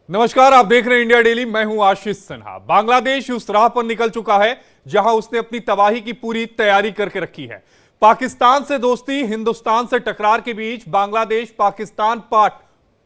नमस्कार, आप देख रहे हैं इंडिया डेली। मैं हूं आशीष सिन्हा। बांग्लादेश उस राह पर निकल चुका है जहां उसने अपनी तबाही की पूरी तैयारी करके रखी है। पाकिस्तान से दोस्ती, हिंदुस्तान से टकरार के बीच बांग्लादेश पाकिस्तान पार्ट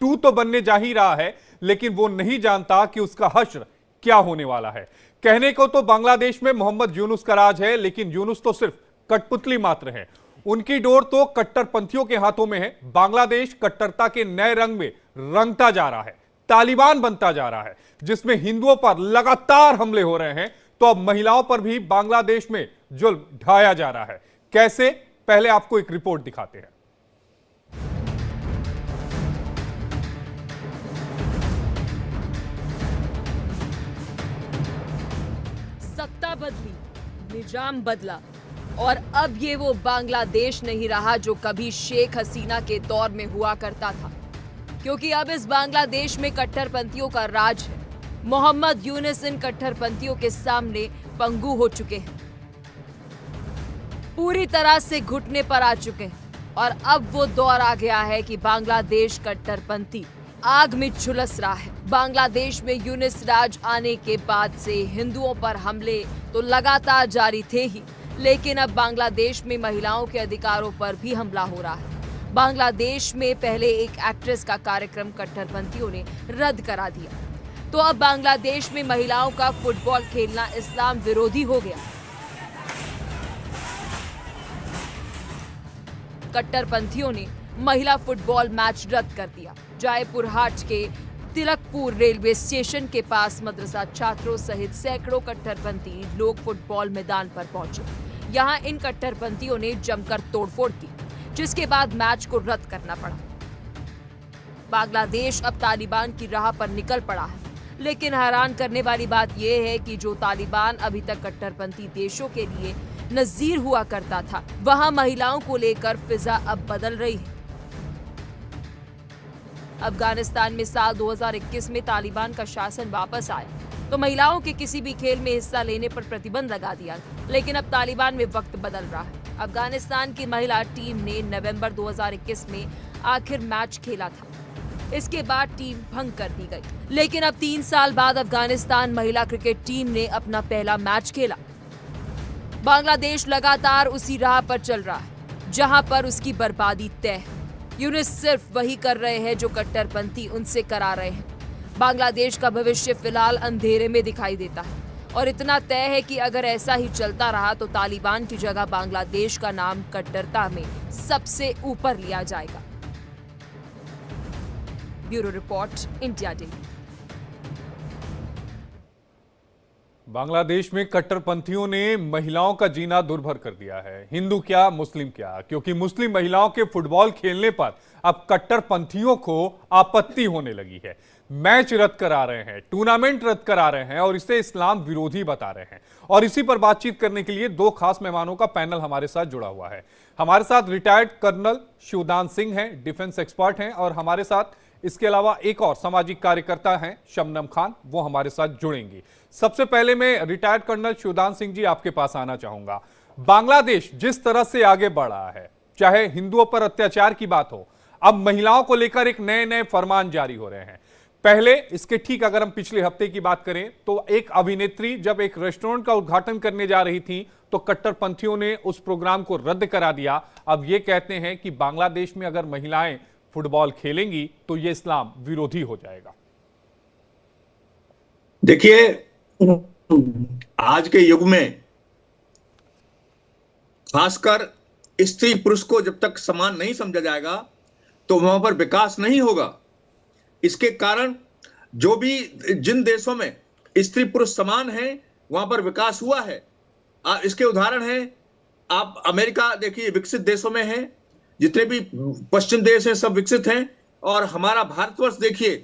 2 तो बनने जा ही रहा है, लेकिन वो नहीं जानता कि उसका हश्र क्या होने वाला है। कहने को तो बांग्लादेश में मोहम्मद यूनुस का राज है, लेकिन यूनुस तो सिर्फ कठपुतली मात्र है। उनकी डोर तो कट्टरपंथियों के हाथों में है। बांग्लादेश कट्टरता के नए रंग में रंगता जा रहा है, तालिबान बनता जा रहा है, जिसमें हिंदुओं पर लगातार हमले हो रहे हैं, तो अब महिलाओं पर भी बांग्लादेश में जुल्म ढाया जा रहा है। कैसे, पहले आपको एक रिपोर्ट दिखाते हैं। सत्ता बदली, निजाम बदला और अब ये वो बांग्लादेश नहीं रहा जो कभी शेख हसीना के दौर में हुआ करता था, क्योंकि अब इस बांग्लादेश में कट्टरपंथियों का राज है। मोहम्मद यूनुस इन कट्टरपंथियों के सामने पंगु हो चुके हैं, पूरी तरह से घुटने पर आ चुके हैं और अब वो दौर आ गया है कि बांग्लादेश कट्टरपंथी आग में झुलस रहा है। बांग्लादेश में यूनुस राज आने के बाद से हिंदुओं पर हमले तो लगातार जारी थे ही, लेकिन अब बांग्लादेश में महिलाओं के अधिकारों पर भी हमला हो रहा है। बांग्लादेश में पहले एक एक्ट्रेस का कार्यक्रम कट्टरपंथियों ने रद्द करा दिया, तो अब बांग्लादेश में महिलाओं का फुटबॉल खेलना इस्लाम विरोधी हो गया। कट्टरपंथियों ने महिला फुटबॉल मैच रद्द कर दिया। जयपुर हाट के तिलकपुर रेलवे स्टेशन के पास मदरसा छात्रों सहित सैकड़ों कट्टरपंथी लोग फुटबॉल मैदान पर पहुंचे। यहां इन कट्टरपंथियों ने जमकर तोड़फोड़ की, जिसके बाद मैच को रद्द करना पड़ा। बांग्लादेश अब तालिबान की राह पर निकल पड़ा है, लेकिन हैरान करने वाली बात यह है कि जो तालिबान अभी तक कट्टरपंथी देशों के लिए नजीर हुआ करता था, वहां महिलाओं को लेकर फिजा अब बदल रही है। अफगानिस्तान में साल 2021 में तालिबान का शासन वापस आया तो महिलाओं के किसी भी खेल में हिस्सा लेने पर प्रतिबंध लगा दिया था, लेकिन अब तालिबान में वक्त बदल रहा है। अफगानिस्तान की महिला टीम ने नवंबर 2021 में आखिर मैच खेला था। इसके बाद टीम भंग कर दी गई, लेकिन अब 3 साल बाद अफगानिस्तान महिला क्रिकेट टीम ने अपना पहला मैच खेला। बांग्लादेश लगातार उसी राह पर चल रहा है जहां पर उसकी बर्बादी तय है। यूनुस सिर्फ वही कर रहे हैं जो कट्टरपंथी उनसे करा रहे हैं। बांग्लादेश का भविष्य फिलहाल अंधेरे में दिखाई देता है और इतना तय है कि अगर ऐसा ही चलता रहा तो तालिबान की जगह बांग्लादेश का नाम कट्टरता में सबसे ऊपर लिया जाएगा। Bureau report, India daily. Bangladesh में कट्टरपंथियों ने महिलाओं का जीना दुर्भर कर दिया है। हिंदू क्या, मुस्लिम क्या, क्योंकि मुस्लिम महिलाओं के फुटबॉल खेलने पर अब कट्टरपंथियों को आपत्ति होने लगी है। मैच रद्द करा रहे हैं, टूर्नामेंट रद्द करा रहे हैं और इसे इस्लाम विरोधी बता रहे हैं। और इसी पर बातचीत करने के लिए 2 खास मेहमानों का पैनल हमारे साथ जुड़ा हुआ है। हमारे साथ रिटायर्ड कर्नल शिवदान सिंह हैं, डिफेंस एक्सपर्ट हैं, और हमारे साथ इसके अलावा एक और सामाजिक कार्यकर्ता हैं, शबनम खान, वो हमारे साथ जुड़ेंगी। सबसे पहले मैं रिटायर्ड कर्नल शिवदान सिंह जी आपके पास आना चाहूंगा। बांग्लादेश जिस तरह से आगे बढ़ रहा है, चाहे हिंदुओं पर अत्याचार की बात हो, अब महिलाओं को लेकर एक नए नए फरमान जारी हो रहे हैं। पहले इसके ठीक अगर हम पिछले हफ्ते की बात करें तो एक अभिनेत्री जब एक रेस्टोरेंट का उद्घाटन करने जा रही थी तो कट्टरपंथियों ने उस प्रोग्राम को रद्द करा दिया। अब ये कहते हैं कि बांग्लादेश में अगर महिलाएं फुटबॉल खेलेंगी तो ये इस्लाम विरोधी हो जाएगा। देखिए, आज के युग में खासकर स्त्री पुरुष को जब तक समान नहीं समझा जाएगा तो वहां पर विकास नहीं होगा। इसके कारण जो भी जिन देशों में स्त्री पुरुष समान हैं वहां पर विकास हुआ है। इसके उदाहरण हैं, आप अमेरिका देखिए, विकसित देशों में है, जितने भी पश्चिम देश हैं सब विकसित हैं। और हमारा भारतवर्ष देखिए,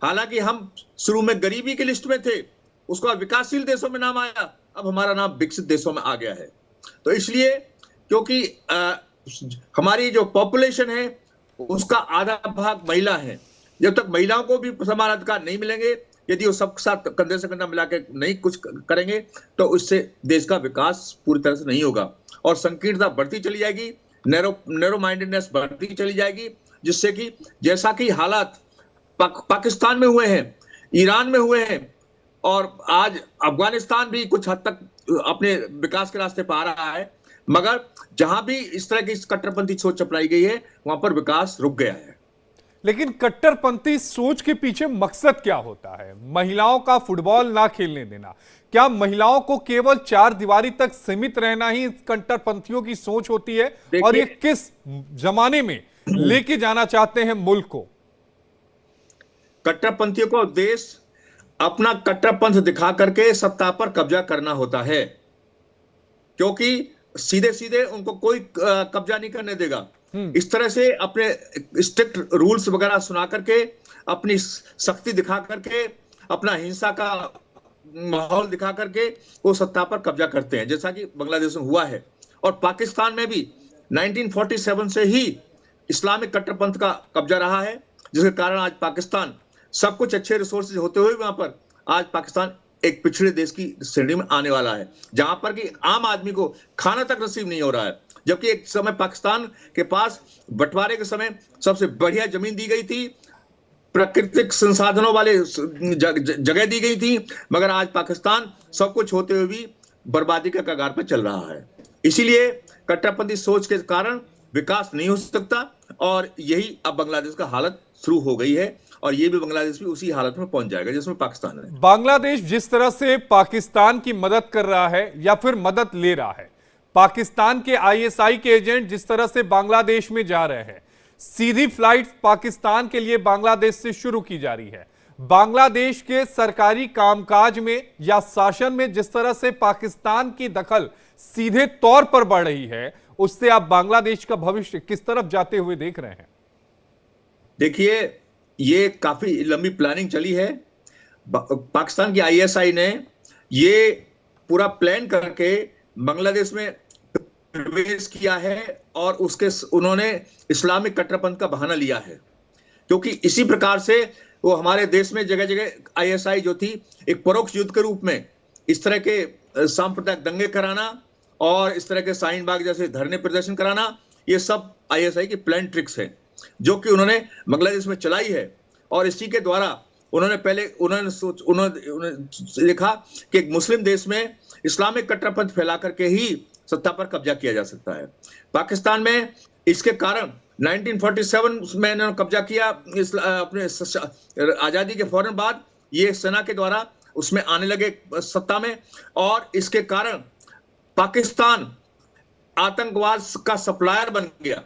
हालांकि हम शुरू में गरीबी की लिस्ट में थे, उसका विकासशील देशों में नाम आया, अब हमारा नाम विकसित देशों में आ गया है। तो इसलिए क्योंकि हमारी जो पॉपुलेशन है उसका आधा भाग महिला है, जब तक महिलाओं को भी समान अधिकार नहीं मिलेंगे, यदि वो सबके साथ कंधे से कंधा मिला के नहीं कुछ करेंगे तो उससे देश का विकास पूरी तरह से नहीं होगा और संकीर्णता बढ़ती चली जाएगी, नैरो माइंडेडनेस बढ़ती चली जाएगी, जिससे कि जैसा कि हालात पाकिस्तान में हुए हैं ईरान में हुए हैं, और आज अफगानिस्तान भी कुछ हद तक अपने विकास के रास्ते पर आ रहा है। मगर जहां भी इस तरह की कट्टरपंथी सोच अपनाई गई है, वहां पर विकास रुक गया है। लेकिन कट्टरपंथी सोच के पीछे मकसद क्या होता है? महिलाओं का फुटबॉल ना खेलने देना, क्या महिलाओं को केवल चार दीवारी तक सीमित रहना ही कट्टरपंथियों की सोच होती है? और ये किस जमाने में लेके जाना चाहते हैं मुल्क को? कट्टरपंथियों को देश अपना कट्टरपंथ दिखा करके सत्ता पर कब्जा करना होता है, क्योंकि सीधे सीधे उनको कोई कब्जा नहीं करने देगा। इस तरह से अपने स्ट्रिक्ट रूल्स वगैरह सुना करके, अपनी शक्ति दिखा करके, अपना हिंसा का माहौल दिखा करके वो सत्ता पर कब्जा करते हैं, जैसा कि बांग्लादेश में हुआ है। और पाकिस्तान में भी 1947 से ही इस्लामिक कट्टरपंथ का कब्जा रहा है, जिसके कारण आज पाकिस्तान सब कुछ अच्छे रिसोर्सेज होते हुए वहां पर आज पाकिस्तान एक पिछड़े देश की श्रेणी में आने वाला है, जहां पर कि आम आदमी को खाना तक नसीब नहीं हो रहा है। जबकि एक समय पाकिस्तान के पास बंटवारे के समय सबसे बढ़िया जमीन दी गई थी, प्राकृतिक संसाधनों वाले जगह दी गई थी, मगर आज पाकिस्तान सब कुछ होते हुए भी बर्बादी के कगार पर चल रहा है। इसीलिए कट्टरपंथी सोच के कारण विकास नहीं हो सकता, और यही अब बांग्लादेश का हालत शुरू हो गई है, और ये भी बांग्लादेश भी उसी हालत में पहुंच जाएगा जिसमें पाकिस्तान है। बांग्लादेश जिस तरह से पाकिस्तान की मदद कर रहा है या फिर मदद ले रहा है, पाकिस्तान के आईएसआई के एजेंट जिस तरह से बांग्लादेश में जा रहे हैं, सीधी फ्लाइट पाकिस्तान के लिए बांग्लादेश से शुरू की जा रही है, बांग्लादेश के सरकारी कामकाज में या शासन में जिस तरह से पाकिस्तान की दखल सीधे तौर पर बढ़ रही है, उससे आप बांग्लादेश का भविष्य किस तरफ जाते हुए देख रहे हैं? देखिए, ये काफी लंबी प्लानिंग चली है। पाकिस्तान की आईएसआई ने ये पूरा प्लान करके बांग्लादेश में प्रवेश किया है, और उन्होंने इस्लामिक कट्टरपंथ का बहाना लिया है, क्योंकि इसी प्रकार से वो हमारे देश में जगह जगह आईएसआई जो थी, एक परोक्ष युद्ध के रूप में इस तरह के सांप्रदायिक दंगे कराना और इस तरह के शाहीन बाग जैसे धरने प्रदर्शन कराना, ये सब आईएसआई की प्लान ट्रिक्स है जो कि उन्होंने बांग्लादेश में चलाई है। और इसी के द्वारा उन्होंने लिखा कि एक मुस्लिम देश में इस्लामिक कट्टरपंथ फैला करके ही सत्ता पर कब्जा किया जा सकता है। पाकिस्तान में इसके कारण 1947 में इन्होंने कब्जा किया, अपने आजादी के फौरन बाद ये सेना के द्वारा उसमें आने लगे सत्ता में, और इसके कारण पाकिस्तान आतंकवाद का सप्लायर बन गया।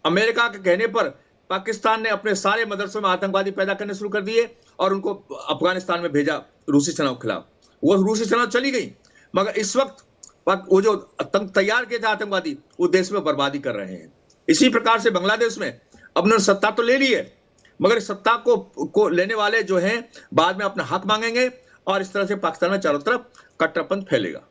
अमेरिका के कहने पर पाकिस्तान ने अपने सारे मदरसों में आतंकवादी पैदा करने शुरू कर दिए और उनको अफगानिस्तान में भेजा रूसी सेनाओं के खिलाफ। वो रूसी सेना चली गई, मगर इस वक्त वो जो तैयार किए थे आतंकवादी, वो देश में बर्बादी कर रहे हैं। इसी प्रकार से बांग्लादेश में अब उन्होंने सत्ता तो ले ली है, मगर इस सत्ता को लेने वाले जो हैं बाद में अपना हक मांगेंगे, और इस तरह से पाकिस्तान में चारों तरफ कट्टरपंथ फैलेगा।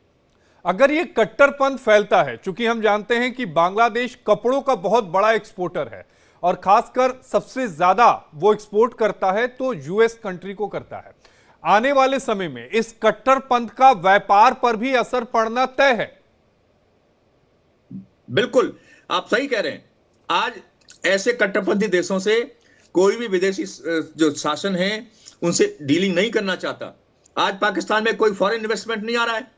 अगर ये कट्टरपंथ फैलता है, चूंकि हम जानते हैं कि बांग्लादेश कपड़ों का बहुत बड़ा एक्सपोर्टर है और खासकर सबसे ज्यादा वो एक्सपोर्ट करता है तो यूएस कंट्री को करता है, आने वाले समय में इस कट्टरपंथ का व्यापार पर भी असर पड़ना तय है। बिल्कुल, आप सही कह रहे हैं। आज ऐसे कट्टरपंथी देशों से कोई भी विदेशी जो शासन है उनसे डीलिंग नहीं करना चाहता। आज पाकिस्तान में कोई फॉरेन इन्वेस्टमेंट नहीं आ रहा है,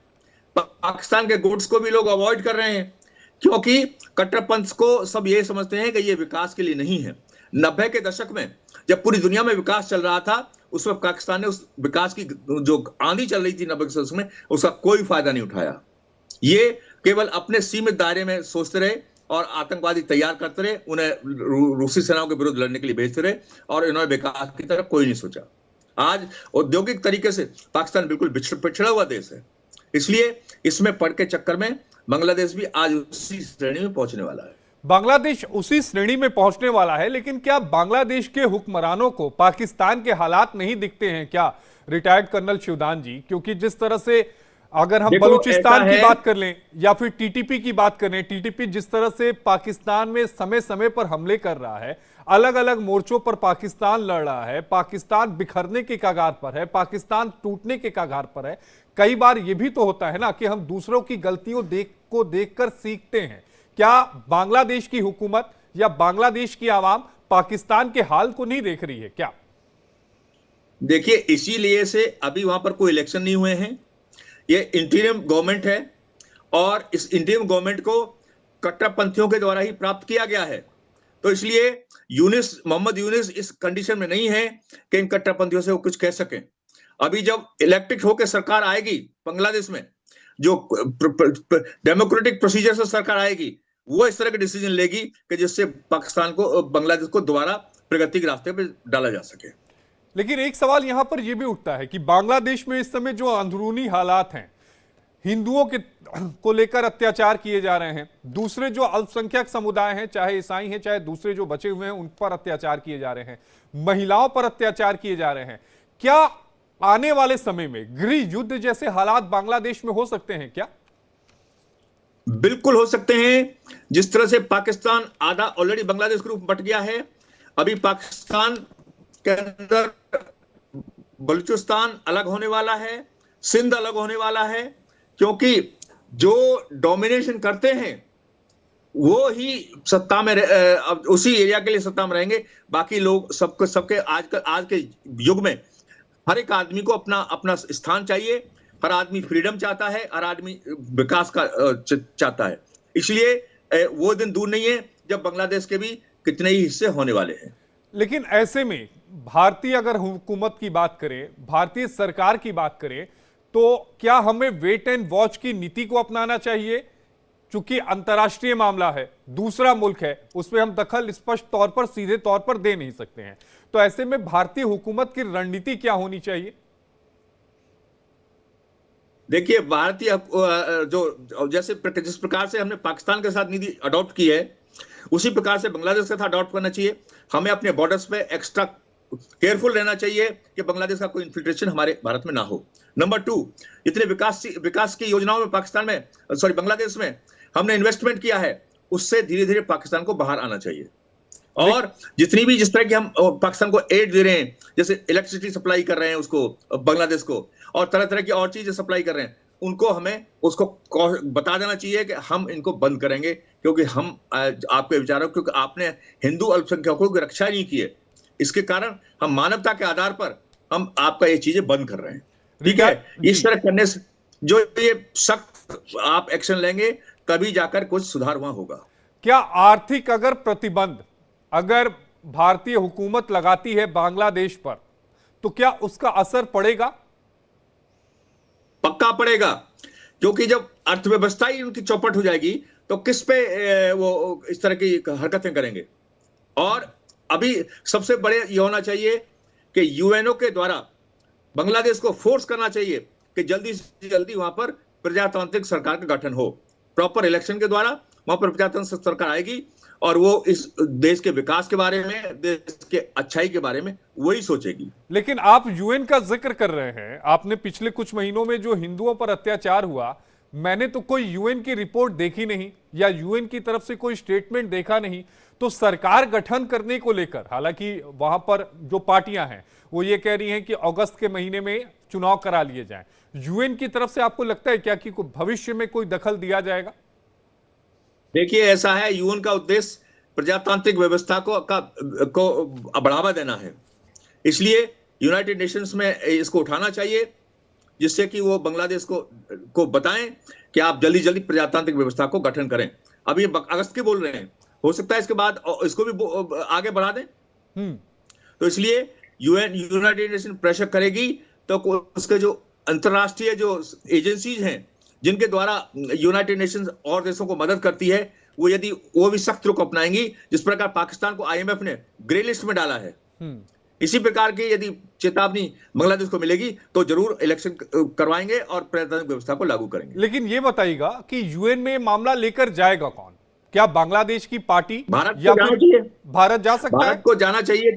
पाकिस्तान के गुड्स को भी लोग अवॉइड कर रहे हैं, क्योंकि कट्टरपंथ को सब ये समझते हैं कि ये विकास के लिए नहीं है। 90 के दशक में जब पूरी दुनिया में विकास चल रहा था, उस वक्त पाकिस्तान ने उस विकास की जो आंधी चल रही थी 90 के दशक में, उसका कोई फायदा नहीं उठाया। ये केवल अपने सीमित दायरे में सोचते रहे और आतंकवादी तैयार करते रहे, उन्हें रूसी सेनाओं के विरुद्ध लड़ने के लिए भेजते रहे, और इन्होंने विकास की तरफ कोई नहीं सोचा। आज औद्योगिक तरीके से पाकिस्तान बिल्कुल पिछड़ा हुआ देश है, इसलिए इसमें पड़ के चक्कर में बांग्लादेश भी आज उसी श्रेणी में पहुंचने वाला है। बांग्लादेश उसी श्रेणी में पहुंचने वाला है, लेकिन क्या बांग्लादेश के हुक्मरानों को पाकिस्तान के हालात नहीं दिखते हैं क्या, रिटायर्ड कर्नल शिवदान जी? क्योंकि जिस तरह से अगर हम बलूचिस्तान की बात कर लें या फिर टीटीपी की बात करें, टीटीपी जिस तरह से पाकिस्तान में समय समय पर हमले कर रहा है, अलग अलग मोर्चों पर पाकिस्तान लड़ रहा है, पाकिस्तान बिखरने के कगार पर है, पाकिस्तान टूटने के कगार पर है। कई बार यह भी तो होता है ना कि हम दूसरों की गलतियों को देखकर सीखते हैं। क्या बांग्लादेश की हुकूमत या बांग्लादेश की आवाम पाकिस्तान के हाल को नहीं देख रही है क्या? देखिए, इसीलिए से अभी वहां पर कोई इलेक्शन नहीं हुए हैं। ये इंटीरियम गवर्नमेंट है और इस इंटीरियम गवर्नमेंट को कट्टरपंथियों के द्वारा ही प्राप्त किया गया है। तो इसलिए मोहम्मद यूनिस इस कंडीशन में नहीं है कि इन कट्टरपंथियों से वो कुछ कह सकें। अभी जब इलेक्टेड होकर सरकार आएगी बांग्लादेश में, जो डेमोक्रेटिक प्रोसीजर से सरकार आएगी, वो इस तरह के डिसीजन लेगी कि जिससे पाकिस्तान को, बांग्लादेश को दोबारा प्रगति के रास्ते पर डाला जा सके। लेकिन एक सवाल यहां पर यह भी उठता है कि बांग्लादेश में इस समय जो अंदरूनी हालात हैं, हिंदुओं के को लेकर अत्याचार किए जा रहे हैं, दूसरे जो अल्पसंख्यक समुदाय हैं, चाहे ईसाई हैं चाहे दूसरे जो बचे हुए हैं, उन पर अत्याचार किए जा रहे हैं, महिलाओं पर अत्याचार किए जा रहे हैं, क्या आने वाले समय में गृह युद्ध जैसे हालात बांग्लादेश में हो सकते हैं क्या? बिल्कुल हो सकते हैं। जिस तरह से पाकिस्तान आधा ऑलरेडी बांग्लादेश के रूप में बट गया है, अभी पाकिस्तान के अंदर बलूचिस्तान अलग होने वाला है, सिंध अलग होने वाला है, क्योंकि जो डोमिनेशन करते हैं वो ही सत्ता में उसी एरिया के लिए सत्ता में रहेंगे। बाकी लोग सबके आज के युग में हर एक आदमी को अपना अपना स्थान चाहिए, हर आदमी फ्रीडम चाहता है, हर आदमी विकास का चाहता है। इसलिए वो दिन दूर नहीं है जब बांग्लादेश के भी कितने ही हिस्से होने वाले हैं। लेकिन ऐसे में भारतीय अगर हुकूमत की बात करें, भारतीय सरकार की बात करें, तो क्या हमें वेट एंड वॉच की नीति को अपनाना चाहिए? चूंकि अंतर्राष्ट्रीय मामला है, दूसरा मुल्क है, उसमें हम दखल स्पष्ट तौर पर सीधे तौर पर दे नहीं सकते हैं। तो ऐसे में भारतीय हुकूमत की रणनीति क्या होनी चाहिए? देखिए, भारतीय जो जिस प्रकार से हमने पाकिस्तान के साथ नीति अडॉप्ट की है, उसी प्रकार से बांग्लादेश के साथ अडॉप्ट करना चाहिए। हमें अपने बॉर्डर्स पे एक्स्ट्रा केयरफुल रहना चाहिए कि बांग्लादेश का कोई इन्फिल्ट्रेशन हमारे भारत में ना हो। नंबर 2, जितने विकास की योजनाओं में बांग्लादेश में हमने इन्वेस्टमेंट किया है, उससे धीरे धीरे पाकिस्तान को बाहर आना चाहिए। और जिस तरह की हम पाकिस्तान को एड दे रहे हैं, जैसे इलेक्ट्रिसिटी सप्लाई कर रहे हैं उसको, बांग्लादेश को, और तरह तरह की और चीजें सप्लाई कर रहे हैं, उनको हमें उसको बता देना चाहिए कि हम इनको बंद करेंगे, क्योंकि हम आपके विचारों, क्योंकि आपने हिंदू अल्पसंख्यकों की रक्षा नहीं की है, इसके कारण हम मानवता के आधार पर हम आपका ये चीजें बंद कर रहे हैं। ठीक है, इस तरह करने से जो ये सख्त आप एक्शन लेंगे, तभी जाकर कुछ सुधार वहां होगा। क्या आर्थिक अगर प्रतिबंध अगर भारतीय हुकूमत लगाती है बांग्लादेश पर, तो क्या उसका असर पड़ेगा? पक्का पड़ेगा, क्योंकि जब अर्थव्यवस्था ही उनकी चौपट हो जाएगी तो किस पे वो इस तरह की हरकतें करेंगे। और अभी सबसे बड़े ये होना चाहिए कि यूएनओ के द्वारा बांग्लादेश को फोर्स करना चाहिए कि जल्दी से जल्दी वहां पर प्रजातांत्रिक सरकार का गठन हो। प्रॉपर इलेक्शन के द्वारा वहां पर प्रजातांत्रिक सरकार आएगी और वो इस देश के विकास के बारे में, देश के अच्छाई के बारे में वही सोचेगी। लेकिन आप यूएन का जिक्र कर रहे हैं, आपने पिछले कुछ महीनों में जो हिंदुओं पर अत्याचार हुआ, मैंने तो कोई यूएन की रिपोर्ट देखी नहीं या यूएन की तरफ से कोई स्टेटमेंट देखा नहीं। तो सरकार गठन करने को लेकर, हालांकि वहां पर जो पार्टियां हैं वो ये कह रही हैं कि अगस्त के महीने में चुनाव करा लिए जाएं, यूएन की तरफ से आपको लगता है क्या कि भविष्य में कोई दखल दिया जाएगा? देखिए, ऐसा है, यूएन का उद्देश्य प्रजातांत्रिक व्यवस्था को बढ़ावा देना है। इसलिए यूनाइटेड नेशंस में इसको उठाना चाहिए, जिससे कि वो बांग्लादेश को बताएं कि आप जल्दी जल्दी प्रजातांत्रिक व्यवस्था को गठन करें। अभी अगस्त के बोल रहे हैं, हो सकता है इसके बाद इसको भी आगे बढ़ा दें। तो इसलिए यूनाइटेड नेशन प्रेशर करेगी, तो उसके जो अंतरराष्ट्रीय जो एजेंसीज हैं जिनके द्वारा यूनाइटेड नेशंस और देशों को मदद करती है, वो भी सख्त रुख अपनाएंगी। जिस प्रकार पाकिस्तान को आईएमएफ ने ग्रे लिस्ट में डाला है, इसी प्रकार की यदि चेतावनी बांग्लादेश को मिलेगी तो जरूर इलेक्शन करवाएंगे और प्रजातांत्रिक व्यवस्था को लागू करेंगे। लेकिन ये बताइएगा कि यूएन में मामला लेकर जाएगा कौन? क्या बांग्लादेश की पार्टी या फिर भारत जा सकता है? भारत को जाना चाहिए,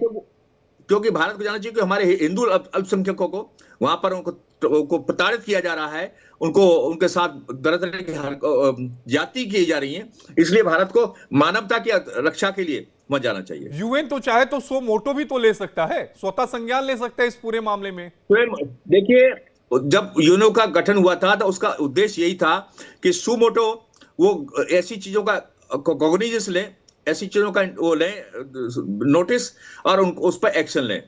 क्योंकि भारत को जाना चाहिए कि हमारे हिंदू अल्पसंख्यकों को वहां पर उनको प्रताड़ित किया जा रहा है, उनके साथ तरह तरह की जाति की जा रही है। इसलिए भारत को मानवता की रक्षा के लिए वहां जाना चाहिए। यूएन तो चाहे तो सो मोटो भी तो ले सकता है, स्वतः संज्ञान ले सकता है इस पूरे मामले में। देखिए, जब यूएनओ का गठन हुआ था तो उसका उद्देश्य यही था कि सुमोटो वो ऐसी चीजों का कॉग्निजेंस लें, ऐसी चीजों का वो लें नोटिस और उस पर एक्शन लें।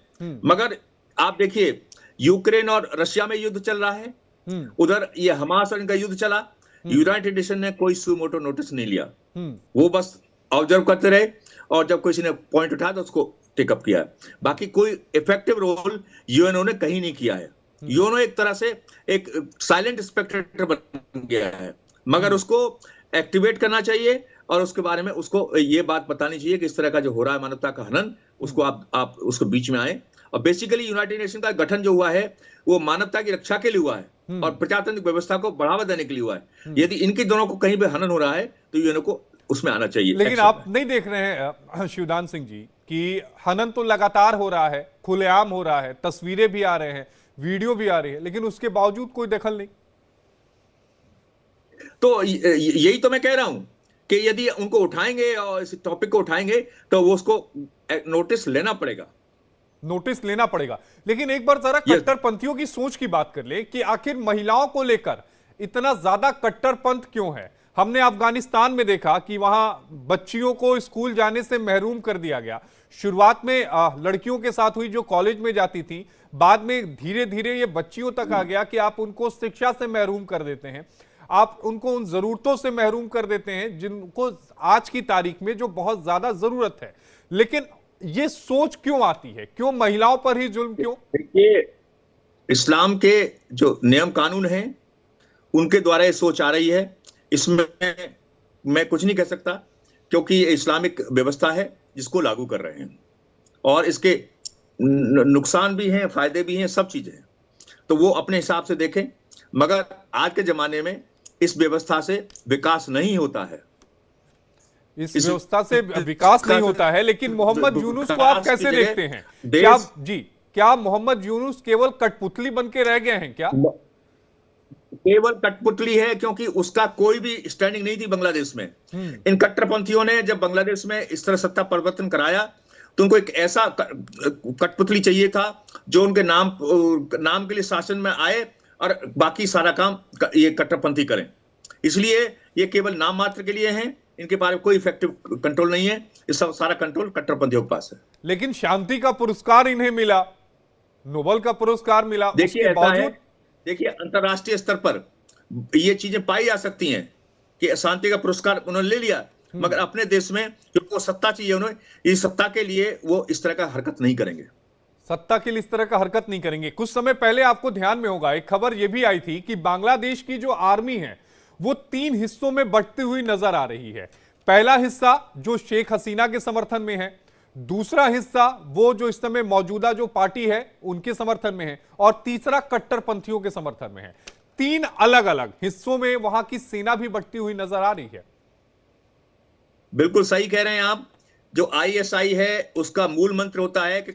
मगर आप देखिए, यूक्रेन और रशिया में युद्ध चल रहा है, उधर ये हमास और इनका युद्ध चला, यूनाइटेड नेशन ने कोई सुमोटो नोटिस नहीं लिया, वो बस ऑब्जर्व करते रहे, और जब किसी ने पॉइंट उठाया तो उसको टेकअप किया। बाकी कोई इफेक्टिव रोल यूएनओ ने कहीं नहीं किया है। यूएनओ एक तरह से एक साइलेंट स्पेक्टेटर बन गया है, मगर उसको एक्टिवेट करना चाहिए और उसके बारे में उसको ये बात बतानी चाहिए कि इस तरह का जो हो रहा है मानवता का हनन, उसको आप उसको बीच में आए। और बेसिकली यूनाइटेड नेशन का गठन जो हुआ है वो मानवता की रक्षा के लिए हुआ है और प्रजातांत्रिक व्यवस्था को बढ़ावा देने के लिए हुआ है। यदि इनके दोनों को कहीं पे हनन हो रहा है तो यूएनओ को उसमें आना चाहिए। लेकिन आप नहीं देख रहे हैं शिवदान सिंह जी कि हनन तो लगातार हो रहा है, खुलेआम हो रहा है, तस्वीरें भी आ रहे हैं, वीडियो भी आ रही है, लेकिन उसके बावजूद कोई दखल नहीं। तो यही तो मैं कह रहा हूं कि यदि उनको उठाएंगे और इस टॉपिक को उठाएंगे तो वो उसको नोटिस लेना पड़ेगा, नोटिस लेना पड़ेगा। लेकिन एक बार जरा कट्टरपंथियों की सोच की बात कर ले कि आखिर महिलाओं को लेकर इतना ज्यादा कट्टरपंथ क्यों है। हमने अफगानिस्तान में देखा कि वहां बच्चियों को स्कूल जाने से महरूम कर दिया गया। शुरुआत में लड़कियों के साथ हुई जो कॉलेज में जाती थी, बाद में धीरे धीरे ये बच्चियों तक आ गया कि आप उनको शिक्षा से महरूम कर देते हैं, आप उनको उन जरूरतों से महरूम कर देते हैं जिनको आज की तारीख में जो बहुत ज्यादा जरूरत है। लेकिन ये सोच क्यों आती है, क्यों महिलाओं पर ही जुल्म क्यों? देखिए, इस्लाम के जो नियम कानून हैं उनके द्वारा ये सोच आ रही है। इसमें मैं कुछ नहीं कह सकता क्योंकि ये इस्लामिक व्यवस्था है जिसको लागू कर रहे हैं और इसके नुकसान भी हैं, फायदे भी हैं, सब चीजें हैं, तो वो अपने हिसाब से देखें। मगर आज के जमाने में इस व्यवस्था से विकास नहीं होता है, इस व्यवस्था से विकास नहीं होता है। लेकिन मोहम्मद यूनुस को आप कैसे देखते हैं? क्या मोहम्मद यूनुस केवल कठपुतली बन के रह गए हैं क्या? केवल कठपुतली है क्योंकि उसका कोई भी स्टैंडिंग नहीं थी बांग्लादेश में। इन कट्टरपंथियों ने जब बांग्लादेश में इस तरह सत्ता परिवर्तन कराया तो उनको एक ऐसा कठपुतली चाहिए था जो उनके नाम के लिए शासन में आए और बाकी सारा काम ये कट्टरपंथी करें। इसलिए ये केवल नाम मात्र के लिए हैं, इनके पास कोई इफेक्टिव कंट्रोल नहीं है, ये सब सारा कंट्रोल कट्टरपंथियों के पास है। लेकिन शांति का पुरस्कार इन्हें मिला, नोबेल का पुरस्कार मिला। देखिए अंतरराष्ट्रीय स्तर पर ये चीजें पाई जा सकती हैं कि शांति का पुरस्कार उन्होंने ले लिया, मगर अपने देश में जो सत्ता चाहिए उन्होंने, इस सत्ता के लिए वो इस तरह का हरकत नहीं करेंगे, सत्ता के लिए इस तरह का हरकत नहीं करेंगे। कुछ समय पहले आपको ध्यान में होगा एक खबर यह भी आई थी कि बांग्लादेश की जो आर्मी है वो 3 हिस्सों में बंटती हुई नजर आ रही है। पहला हिस्सा जो शेख हसीना के समर्थन में है, दूसरा हिस्सा वो जो इस समय मौजूदा जो पार्टी है उनके समर्थन में है, और तीसरा कट्टरपंथियों के समर्थन में है। 3 अलग अलग हिस्सों में वहां की सेना भी बंटती हुई नजर आ रही है। बिल्कुल सही कह रहे हैं आप। जो आईएसआई है उसका मूल मंत्र होता है कि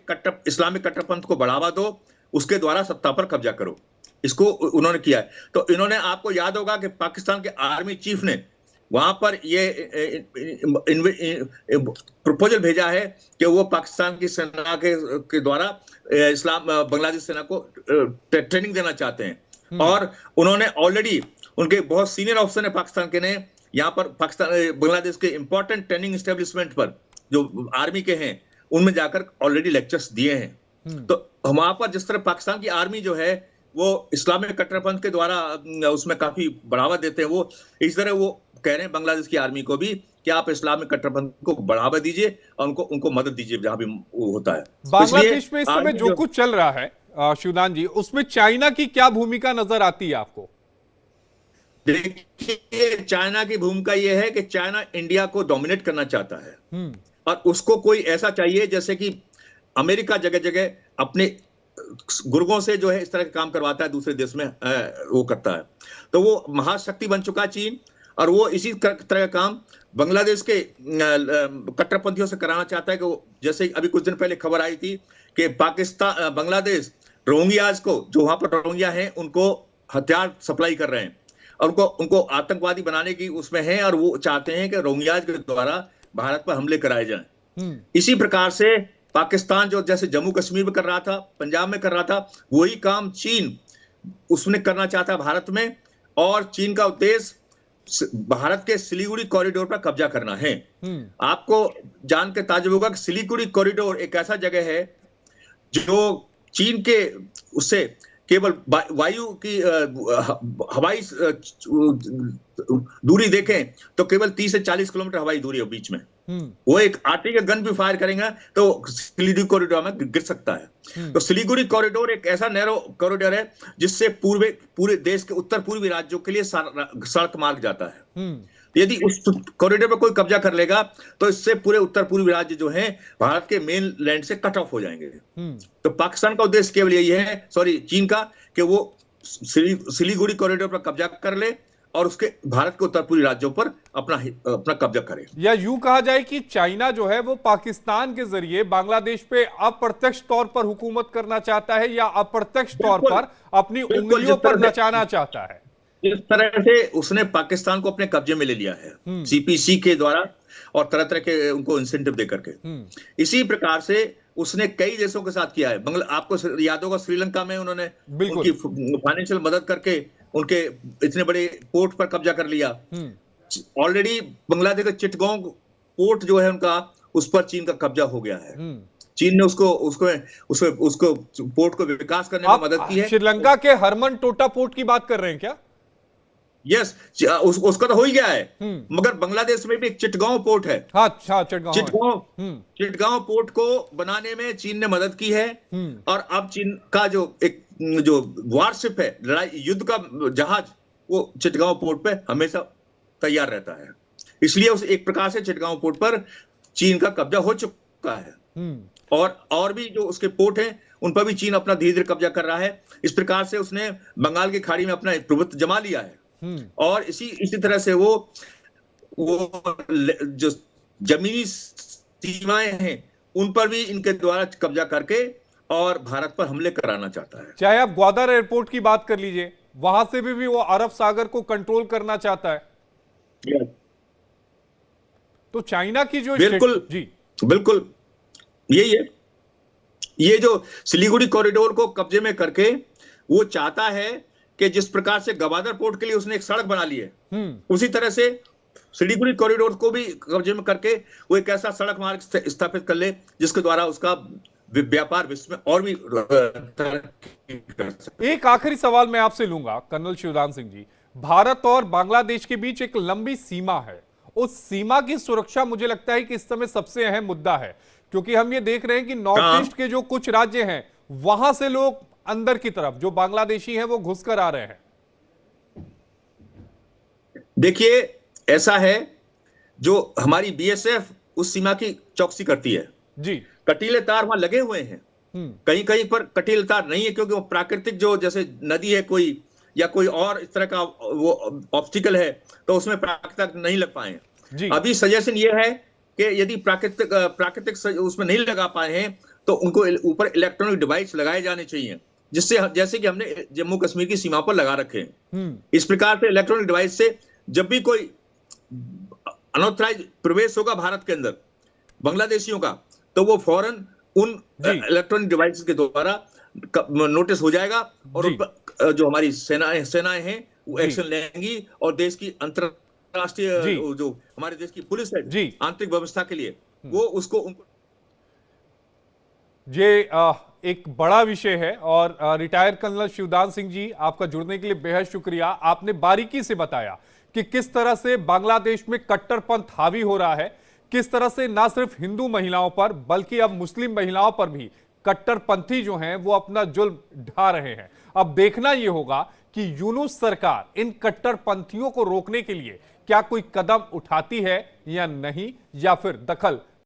इस्लामिक कट्टरपंथ को बढ़ावा दो, उसके द्वारा सत्ता पर कब्जा करो। इसको उन्होंने किया है। तो इन्होंने, आपको याद होगा कि पाकिस्तान के आर्मी चीफ ने वहां पर ये प्रपोजल भेजा है कि वो पाकिस्तान की सेना के द्वारा बांग्लादेश सेना को ट्रेनिंग देना चाहते हैं। और उन्होंने ऑलरेडी, उनके बहुत सीनियर ऑफिसर ने पाकिस्तान के ने यहाँ पर बांग्लादेश के इंपॉर्टेंट ट्रेनिंग एस्टेब्लिशमेंट पर जो आर्मी के हैं उनमें जाकर ऑलरेडी लेक्चर्स दिए हैं। तो वहां पर जिस तरह पाकिस्तान की आर्मी जो है वो इस्लामिक कट्टरपंथ के द्वारा उसमें काफी बढ़ावा देते हैं, वो इस तरह वो कह रहे हैं बांग्लादेश की आर्मी को भी कि आप इस्लामिक कट्टरपंथ को बढ़ावा दीजिए और उनको मदद दीजिए जहां भी वो होता है। बांग्लादेश में इस समय जो कुछ चल रहा है शिवदान जी, उसमें चाइना की क्या भूमिका नजर आती है आपको? देखिए, चाइना की भूमिका यह है कि चाइना इंडिया को डोमिनेट करना चाहता है और उसको कोई ऐसा चाहिए जैसे कि अमेरिका जगह जगह अपने गुर्गों से जो है इस तरह के काम करवाता है, दूसरे देश में वो करता है। तो वो महाशक्ति बन चुका चीन, और वो इसी तरह का काम बांग्लादेश के कट्टरपंथियों से कराना चाहता है। कि जैसे अभी कुछ दिन पहले खबर आई थी कि बांग्लादेश रोहिंग्याज को, जो वहां पर रोहिंग्या हैं, उनको हथियार सप्लाई कर रहे हैं और उनको आतंकवादी बनाने की उसमें है, और वो चाहते हैं कि रोहिंग्याज के द्वारा भारत पर हमले कराए जाएं। इसी प्रकार से पाकिस्तान जो जैसे जम्मू कश्मीर में कर रहा था, पंजाब में कर रहा था, वही काम चीन उसने करना चाहता है भारत में। और चीन का उद्देश्य भारत के सिलीगुड़ी कॉरिडोर पर कब्जा करना है। आपको जान के ताज्जुब होगा कि सिलीगुड़ी कॉरिडोर एक ऐसा जगह है जो चीन के उससे केवल वायु की हवाई दूरी देखें तो केवल 30 से 40 किलोमीटर हवाई दूरी है बीच में। वो एक आर्टिलरी गन भी फायर करेंगे तो सिलीगुड़ी कॉरिडोर में गिर सकता है। तो सिलीगुड़ी कॉरिडोर एक ऐसा नैरो कॉरिडोर है जिससे पूरे देश के उत्तर पूर्वी राज्यों के लिए सड़क मार्ग जाता है। यदि उस कॉरिडोर पर कोई कब्जा कर लेगा तो इससे पूरे उत्तर पूर्वी राज्य जो हैं भारत के मेन लैंड से कट ऑफ हो जाएंगे। तो पाकिस्तान का उद्देश्य केवल यही है, चीन का, कि वो सिलीगुड़ी कॉरिडोर पर कब्जा कर ले और उसके भारत के उत्तर पूर्वी राज्यों पर अपना कब्जा करे। या यूं कहा जाए कि चाइना जो है वो पाकिस्तान के जरिए बांग्लादेश पे अप्रत्यक्ष तौर पर हुकूमत करना चाहता है या अप्रत्यक्ष तौर पर अपनी उंगलियों पर नचाना चाहता है। जिस तरह से उसने पाकिस्तान को अपने कब्जे में ले लिया है सीपीसी के द्वारा और तरह तरह के उनको इंसेंटिव देकर के, इसी प्रकार से उसने कई देशों के साथ किया है। आपको याद होगा श्रीलंका में उन्होंने उनकी फाइनेंशियल मदद करके उनके इतने बड़े पोर्ट पर कब्जा कर लिया। ऑलरेडी बांग्लादेश का चिटगांव पोर्ट जो है उनका, उस पर चीन का कब्जा हो गया है। चीन ने उसको पोर्ट को विकास करने में मदद की है। श्रीलंका के हरमन टोटा पोर्ट की बात कर रहे हैं क्या? यस, उसका तो हो ही गया है, मगर बांग्लादेश में भी एक चिटगांव पोर्ट है। हाँ, चिटगांव पोर्ट को बनाने में चीन ने मदद की है। और अब चीन का जो वारशिप है, लड़ाई युद्ध का जहाज, वो चिटगांव पोर्ट पे हमेशा तैयार रहता है। इसलिए उस एक प्रकार से चिटगांव पोर्ट पर चीन का कब्जा हो चुका है। और भी जो उसके पोर्ट हैं उन पर भी चीन अपना धीरे धीरे कब्जा कर रहा है। इस प्रकार से उसने बंगाल की खाड़ी में अपना प्रभुत्व जमा लिया है। और इसी तरह से वो जो जमीनी सीमाएं हैं उन पर भी इनके द्वारा कब्जा करके और भारत पर हमले कराना चाहता है। चाहे आप ग्वादर एयरपोर्ट की बात कर लीजिए, वहां से भी वो अरब सागर को कंट्रोल करना चाहता है। तो चाइना की जो बिल्कुल यही है। ये जो सिलीगुड़ी कॉरिडोर को कब्जे में करके वो चाहता है कि जिस प्रकार से गवादर पोर्ट के लिए उसने एक सड़क बना ली है, उसी तरह से सिलीगुड़ी कॉरिडोर को भी कब्जे में करके वो एक ऐसा सड़क मार्ग स्थापित कर ले जिसके द्वारा उसका व्यापार विश्व में और भी। एक आखिरी सवाल मैं आपसे लूंगा कर्नल शिवदान सिंह जी, भारत और बांग्लादेश के बीच एक लंबी सीमा है, उस सीमा की सुरक्षा मुझे लगता है कि इस समय सबसे अहम मुद्दा है, क्योंकि हम ये देख रहे हैं कि नॉर्थ ईस्ट के जो कुछ राज्य हैं वहां से लोग अंदर की तरफ जो बांग्लादेशी हैं वो घुसकर आ रहे हैं। देखिए, ऐसा है, जो हमारी बीएसएफ उस सीमा की चौकसी करती है जी, कटीले तार वहां लगे हुए हैं। कहीं कहीं पर कटीले तार नहीं है क्योंकि वो प्राकृतिक जो जैसे नदी है कोई या कोई और इस तरह का वो ऑब्स्टिकल है, तो उसमें प्राकृतिक नहीं लग पाए। अभी सजेशन ये है कि यदि प्राकृतिक उसमें नहीं लगा पाए हैं तो उनको ऊपर इलेक्ट्रॉनिक डिवाइस लगाए जाने चाहिए, जिससे जैसे कि हमने जम्मू कश्मीर की सीमा पर लगा रखे हैं। इस प्रकार से इलेक्ट्रॉनिक डिवाइस से जब भी कोई अनऑथराइज प्रवेश होगा भारत के अंदर बांग्लादेशियों का, तो वो फौरन उन इलेक्ट्रॉनिक डिवाइस के द्वारा नोटिस हो जाएगा और उन पर जो हमारी सेनाएं हैं वो एक्शन लेंगी और देश की अंतरराष्ट्रीय जो हमारे देश की पुलिस है आंतरिक व्यवस्था के लिए वो उसको ये एक बड़ा विषय है। और रिटायर्ड कर्नल शिवदान सिंह जी, आपका जुड़ने के लिए बेहद शुक्रिया। आपने बारीकी से बताया कि किस तरह से बांग्लादेश में कट्टरपंथ हावी हो रहा है, किस तरह से ना सिर्फ हिंदू महिलाओं पर बल्कि अब मुस्लिम महिलाओं पर भी कट्टरपंथी जो हैं वो अपना जुल्म ढा रहे हैं। अब देखना यह होगा कि यूनुस सरकार इन कट्टरपंथियों को रोकने के लिए क्या कोई कदम उठाती है या नहीं, या फिर दखल